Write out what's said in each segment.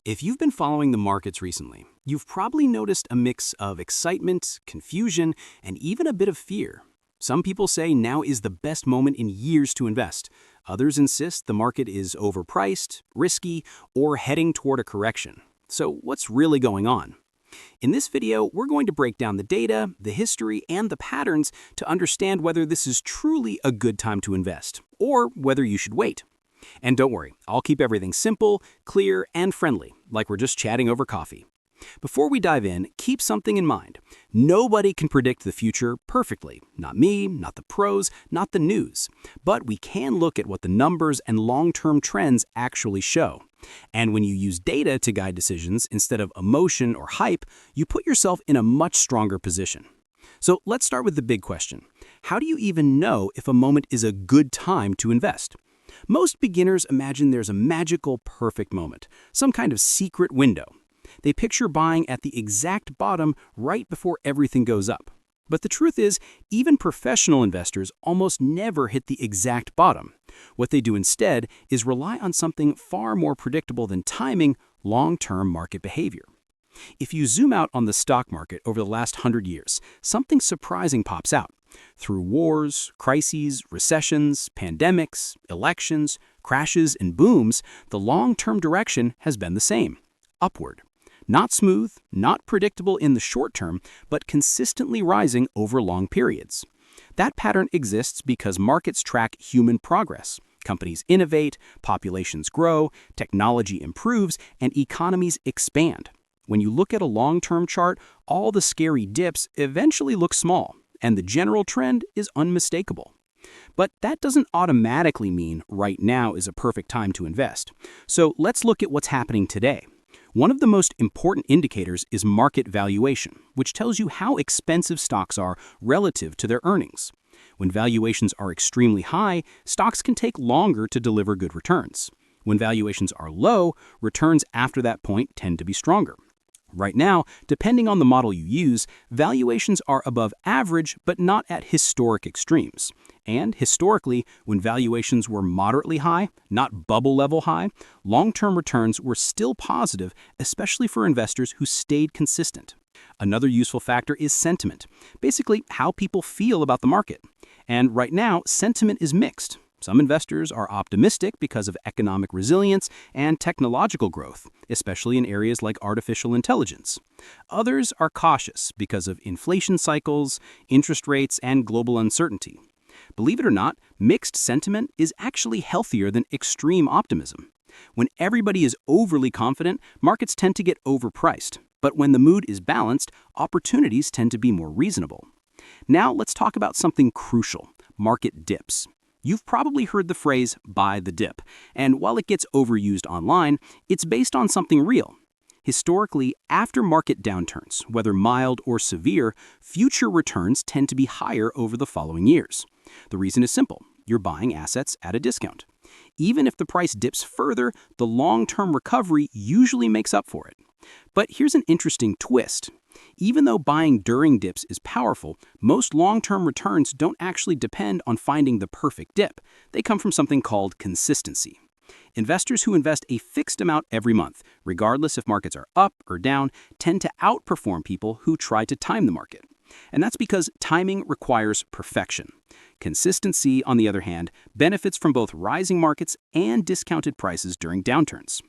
If you've been following the markets recently, you've probably noticed a mix of excitement, confusion, and even a bit of fear. Some people say now is the best moment in years to invest. Others insist the market is overpriced, risky, or heading toward a correction. So what's really going on? In this video, we're going to break down the data, the history, and the patterns to understand whether this is truly a good time to invest, or whether you should wait. And don't worry, I'll keep everything simple, clear, and friendly, like we're just chatting over coffee. Before we dive in, keep something in mind. Nobody can predict the future perfectly. Not me, not the pros, not the news. But we can look at what the numbers and long-term trends actually show. And when you use data to guide decisions instead of emotion or hype, you put yourself in a much stronger position. So let's start with the big question. How do you even know if a moment is a good time to invest? Most beginners imagine there's a magical, perfect moment, some kind of secret window. They picture buying at the exact bottom right before everything goes up. But the truth is, even professional investors almost never hit the exact bottom. What they do instead is rely on something far more predictable than timing, long-term market behavior. If you zoom out on the stock market over the last 100 years, something surprising pops out. Through wars, crises, recessions, pandemics, elections, crashes, and booms, the long-term direction has been the same, upward. Not smooth, not predictable in the short term, but consistently rising over long periods. That pattern exists because markets track human progress. Companies innovate, populations grow, technology improves, and economies expand. When you look at a long-term chart, all the scary dips eventually look small, and the general trend is unmistakable. But that doesn't automatically mean right now is a perfect time to invest. So let's look at what's happening today. One of the most important indicators is market valuation, which tells you how expensive stocks are relative to their earnings. When valuations are extremely high, stocks can take longer to deliver good returns. When valuations are low, returns after that point tend to be stronger. Right now, depending on the model you use, valuations are above average but not at historic extremes. And historically, when valuations were moderately high, not bubble-level high, long-term returns were still positive, especially for investors who stayed consistent. Another useful factor is sentiment, basically how people feel about the market. And right now, sentiment is mixed. Some investors are optimistic because of economic resilience and technological growth, especially in areas like artificial intelligence. Others are cautious because of inflation cycles, interest rates, and global uncertainty. Believe it or not, mixed sentiment is actually healthier than extreme optimism. When everybody is overly confident, markets tend to get overpriced. But when the mood is balanced, opportunities tend to be more reasonable. Now let's talk about something crucial, market dips. You've probably heard the phrase, buy the dip, and while it gets overused online, it's based on something real. Historically, after market downturns, whether mild or severe, future returns tend to be higher over the following years. The reason is simple. You're buying assets at a discount. Even if the price dips further, the long-term recovery usually makes up for it. But here's an interesting twist. Even though buying during dips is powerful, most long-term returns don't actually depend on finding the perfect dip. They come from something called consistency. Investors who invest a fixed amount every month, regardless if markets are up or down, tend to outperform people who try to time the market. And that's because timing requires perfection. Consistency, on the other hand, benefits from both rising markets and discounted prices during downturns.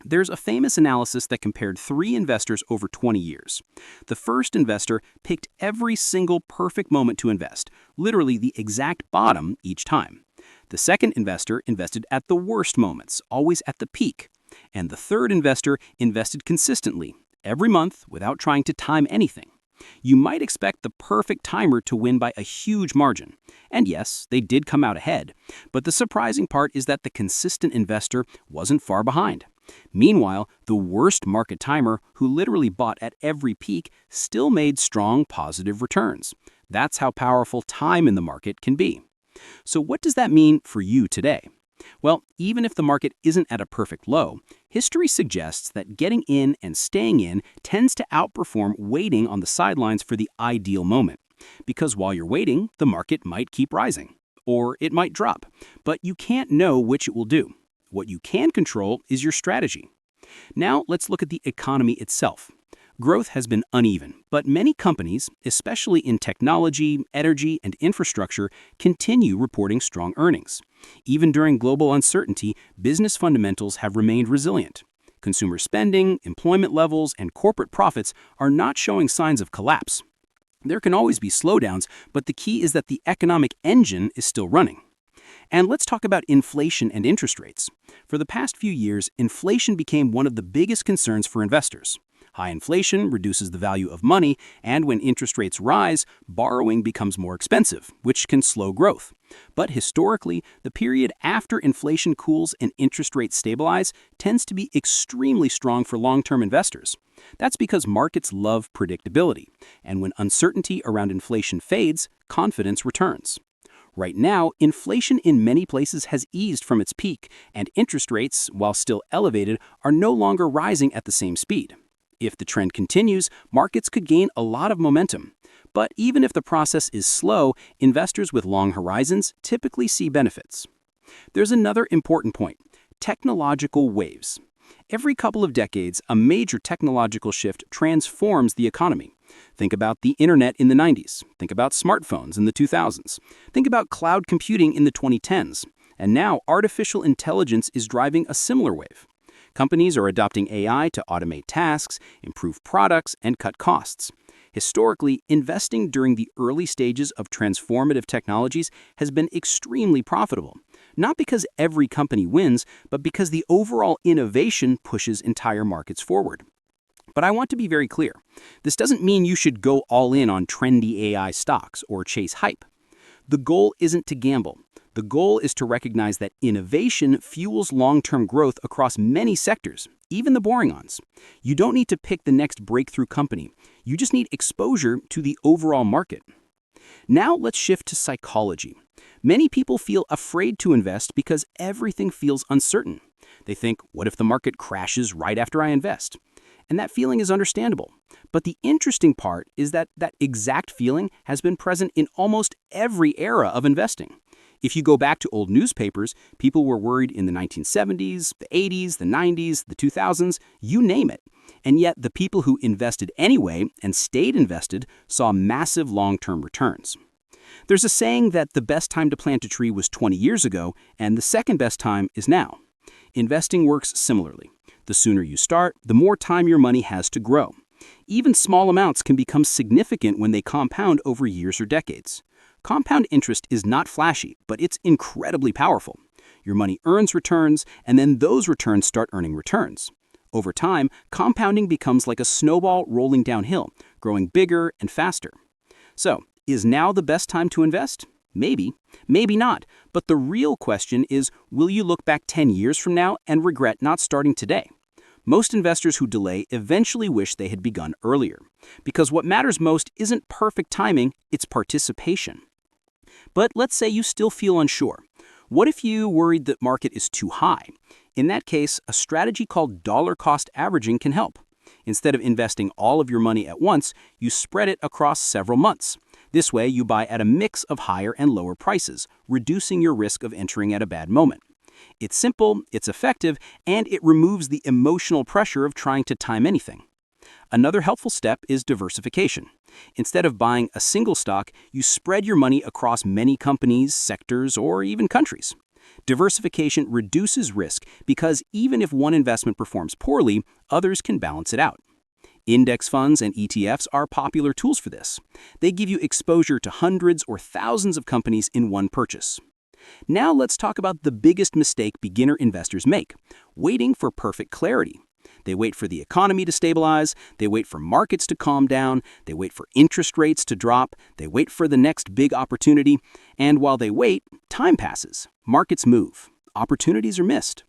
There's a famous analysis that compared 3 investors over 20 years. The first investor picked every single perfect moment to invest, literally the exact bottom each time. The second investor invested at the worst moments, always at the peak. And the third investor invested consistently, every month without trying to time anything. You might expect the perfect timer to win by a huge margin. And yes, they did come out ahead. But the surprising part is that the consistent investor wasn't far behind. Meanwhile, the worst market timer, who literally bought at every peak, still made strong positive returns. That's how powerful time in the market can be. So what does that mean for you today? Well, even if the market isn't at a perfect low, history suggests that getting in and staying in tends to outperform waiting on the sidelines for the ideal moment. Because while you're waiting, the market might keep rising, or it might drop, but you can't know which it will do. What you can control is your strategy. Now let's look at the economy itself. Growth has been uneven, but many companies, especially in technology, energy, and infrastructure, continue reporting strong earnings. Even during global uncertainty, business fundamentals have remained resilient. Consumer spending, employment levels, and corporate profits are not showing signs of collapse. There can always be slowdowns, but the key is that the economic engine is still running. And let's talk about inflation and interest rates. For the past few years, inflation became one of the biggest concerns for investors. High inflation reduces the value of money, and when interest rates rise, borrowing becomes more expensive, which can slow growth. But historically, the period after inflation cools and interest rates stabilize tends to be extremely strong for long-term investors. That's because markets love predictability, and when uncertainty around inflation fades, confidence returns. Right now, inflation in many places has eased from its peak, and interest rates, while still elevated, are no longer rising at the same speed. If the trend continues, markets could gain a lot of momentum. But even if the process is slow, investors with long horizons typically see benefits. There's another important point: technological waves. Every couple of decades, a major technological shift transforms the economy. Think about the internet in the 90s. Think about smartphones in the 2000s. Think about cloud computing in the 2010s. And now artificial intelligence is driving a similar wave. Companies are adopting AI to automate tasks, improve products, and cut costs. Historically, investing during the early stages of transformative technologies has been extremely profitable, not because every company wins, but because the overall innovation pushes entire markets forward. But I want to be very clear. This doesn't mean you should go all in on trendy AI stocks or chase hype. The goal isn't to gamble. The goal is to recognize that innovation fuels long-term growth across many sectors, even the boring ones. You don't need to pick the next breakthrough company. You just need exposure to the overall market. Now let's shift to psychology. Many people feel afraid to invest because everything feels uncertain. They think, what if the market crashes right after I invest? And that feeling is understandable. But the interesting part is that that exact feeling has been present in almost every era of investing. If you go back to old newspapers, people were worried in the 1970s, the 80s, the 90s, the 2000s, you name it. And yet the people who invested anyway and stayed invested saw massive long-term returns. There's a saying that the best time to plant a tree was 20 years ago, and the second best time is now. Investing works similarly. The sooner you start, the more time your money has to grow. Even small amounts can become significant when they compound over years or decades. Compound interest is not flashy, but it's incredibly powerful. Your money earns returns, and then those returns start earning returns. Over time, compounding becomes like a snowball rolling downhill, growing bigger and faster. So, is now the best time to invest? Maybe, maybe not. But the real question is, will you look back 10 years from now and regret not starting today? Most investors who delay eventually wish they had begun earlier. Because what matters most isn't perfect timing, it's participation. But let's say you still feel unsure. What if you worried that market is too high? In that case, a strategy called dollar cost averaging can help. Instead of investing all of your money at once, you spread it across several months. This way, you buy at a mix of higher and lower prices, reducing your risk of entering at a bad moment. It's simple, it's effective, and it removes the emotional pressure of trying to time anything. Another helpful step is diversification. Instead of buying a single stock, you spread your money across many companies, sectors, or even countries. Diversification reduces risk because even if one investment performs poorly, others can balance it out. Index funds and ETFs are popular tools for this. They give you exposure to hundreds or thousands of companies in one purchase. Now let's talk about the biggest mistake beginner investors make: waiting for perfect clarity. They wait for the economy to stabilize, they wait for markets to calm down, they wait for interest rates to drop, they wait for the next big opportunity, and while they wait, time passes. Markets move. Opportunities are missed.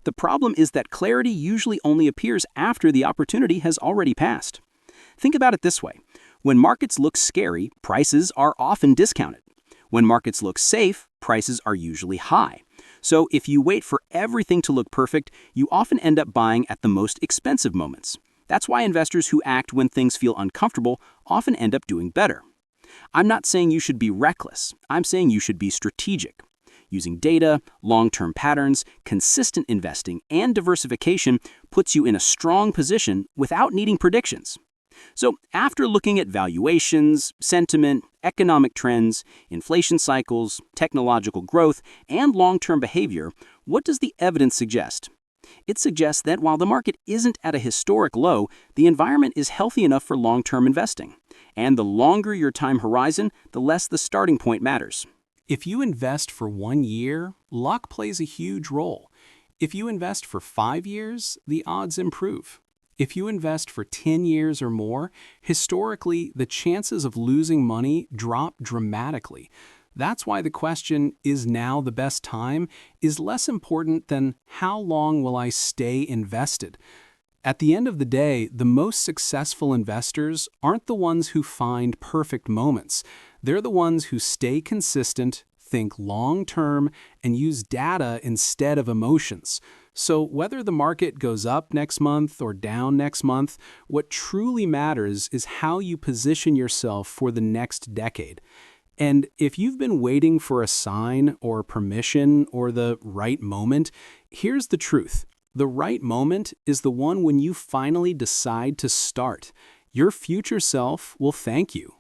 The problem is that clarity usually only appears after the opportunity has already passed. Think about it this way. When markets look scary, prices are often discounted. When markets look safe, prices are usually high. So if you wait for everything to look perfect, you often end up buying at the most expensive moments. That's why investors who act when things feel uncomfortable often end up doing better. I'm not saying you should be reckless. I'm saying you should be strategic. Using data, long-term patterns, consistent investing, and diversification puts you in a strong position without needing predictions. So, after looking at valuations, sentiment, economic trends, inflation cycles, technological growth, and long-term behavior, what does the evidence suggest? It suggests that while the market isn't at a historic low, the environment is healthy enough for long-term investing. And the longer your time horizon, the less the starting point matters. If you invest for 1 year, luck plays a huge role. If you invest for 5 years, the odds improve. If you invest for 10 years or more, historically, the chances of losing money drop dramatically. That's why the question, is now the best time, is less important than how long will I stay invested. At the end of the day, the most successful investors aren't the ones who find perfect moments. They're the ones who stay consistent, think long-term, and use data instead of emotions. So whether the market goes up next month or down next month, what truly matters is how you position yourself for the next decade. And if you've been waiting for a sign or permission or the right moment, here's the truth. The right moment is the one when you finally decide to start. Your future self will thank you.